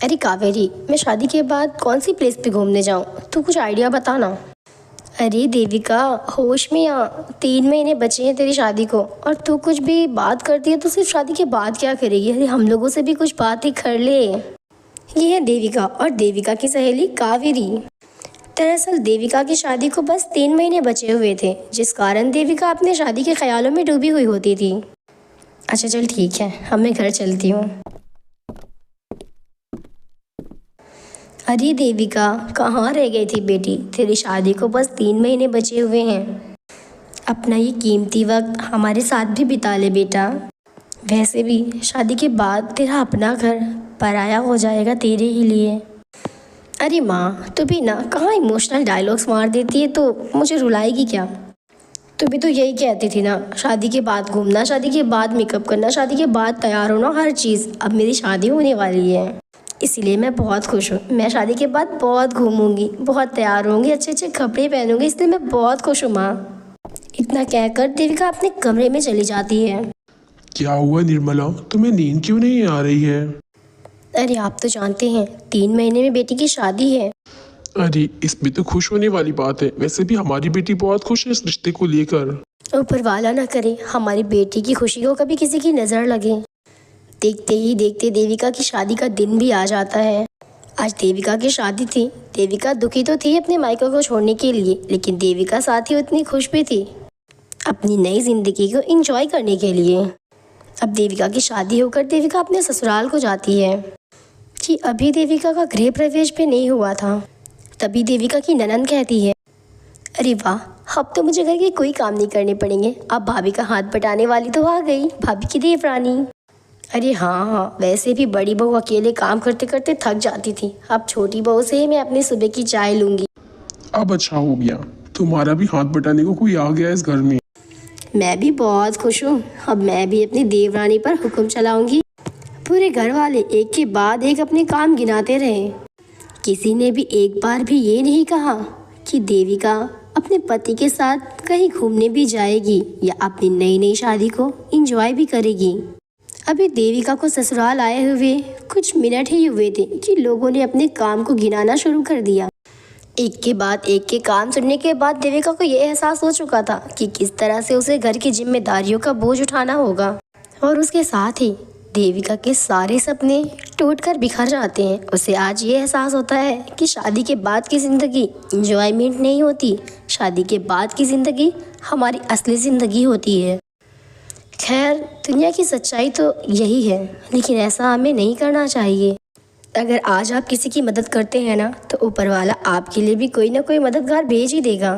अरे कावेरी, मैं शादी के बाद कौन सी प्लेस पे घूमने जाऊँ? तू कुछ आइडिया बता ना। अरे देविका, होश में आ। 3 महीने बचे हैं तेरी शादी को और तू कुछ भी बात करती है तो सिर्फ शादी के बाद क्या करेगी? अरे हम लोगों से भी कुछ बात ही कर ले। ये है देविका और देविका की सहेली कावेरी। दरअसल देविका की शादी को बस 3 महीने बचे हुए थे, जिस कारण देविका अपने शादी के ख्यालों में डूबी हुई होती थी। अच्छा चल ठीक है, अब मैं घर चलती हूँ। अरे देविका, कहाँ रह गई थी बेटी? तेरी शादी को बस 3 महीने बचे हुए हैं। अपना ये कीमती वक्त हमारे साथ भी बिता ले बेटा। वैसे भी शादी के बाद तेरा अपना घर पराया हो जाएगा तेरे ही लिए। अरे माँ, तू भी ना कहाँ इमोशनल डायलॉग्स मार देती है, तो मुझे रुलाएगी क्या? तू भी तो यही कहती थी ना, शादी के बाद घूमना, शादी के बाद मेकअप करना, शादी के बाद तैयार होना, हर चीज़। अब मेरी शादी होने वाली है, इसीलिए मैं बहुत खुश हूँ। मैं शादी के बाद बहुत घूमूंगी, बहुत तैयार होंगी, अच्छे अच्छे कपड़े पहनूंगी, इसलिए मैं बहुत खुश हूँ माँ। इतना कहकर देविका अपने कमरे में चली जाती है। क्या हुआ निर्मला, तुम्हें नींद क्यों नहीं आ रही है? अरे आप तो जानते हैं, 3 महीने में बेटी की शादी है। अरे इसमें तो खुश होने वाली बात है। वैसे भी हमारी बेटी बहुत खुश है इस रिश्ते को लेकर। ऊपर वाला ना करे हमारी बेटी की खुशी को कभी किसी की नज़र लगे। देखते ही देखते देविका की शादी का दिन भी आ जाता है। आज देविका की शादी थी। देविका दुखी तो थी अपने मायके को छोड़ने के लिए, लेकिन देविका साथ ही उतनी खुश भी थी अपनी नई जिंदगी को एंजॉय करने के लिए। अब देविका की शादी होकर देविका अपने ससुराल को जाती है कि अभी देविका का गृह प्रवेश भी नहीं हुआ था। तभी देविका की ननंद कहती है, अरे वाह, अब तो मुझे घर के कोई काम नहीं करने पड़ेंगे। अब भाभी का हाथ बटाने वाली तो आ गई, भाभी की देवरानी। अरे हाँ, वैसे भी बड़ी बहू अकेले काम करते करते थक जाती थी। अब छोटी बहू से ही मैं अपनी सुबह की चाय लूँगी। अब अच्छा हो गया, तुम्हारा भी हाथ बटाने को कोई आ गया इस घर में। मैं भी बहुत खुश हूँ। अब मैं भी अपनी देवरानी पर हुक्म चलाऊंगी। पूरे घर वाले एक के बाद एक अपने काम गिनाते रहे। किसी ने भी एक बार भी ये नहीं कहा कि देविका अपने पति के साथ कहीं घूमने भी जाएगी या अपनी नई नई शादी को एंजॉय भी करेगी। अभी देविका को ससुराल आए हुए कुछ मिनट ही हुए थे कि लोगों ने अपने काम को गिनाना शुरू कर दिया। एक के बाद एक के काम सुनने के बाद देविका को ये एहसास हो चुका था कि किस तरह से उसे घर की जिम्मेदारियों का बोझ उठाना होगा, और उसके साथ ही देविका के सारे सपने टूटकर बिखर जाते हैं। उसे आज ये एहसास होता है कि शादी के बाद की ज़िंदगी इंजॉयमेंट नहीं होती, शादी के बाद की ज़िंदगी हमारी असली ज़िंदगी होती है। खैर, दुनिया की सच्चाई तो यही है, लेकिन ऐसा हमें नहीं करना चाहिए। अगर आज आप किसी की मदद करते हैं ना, तो ऊपर वाला आपके लिए भी कोई ना कोई मददगार भेज ही देगा।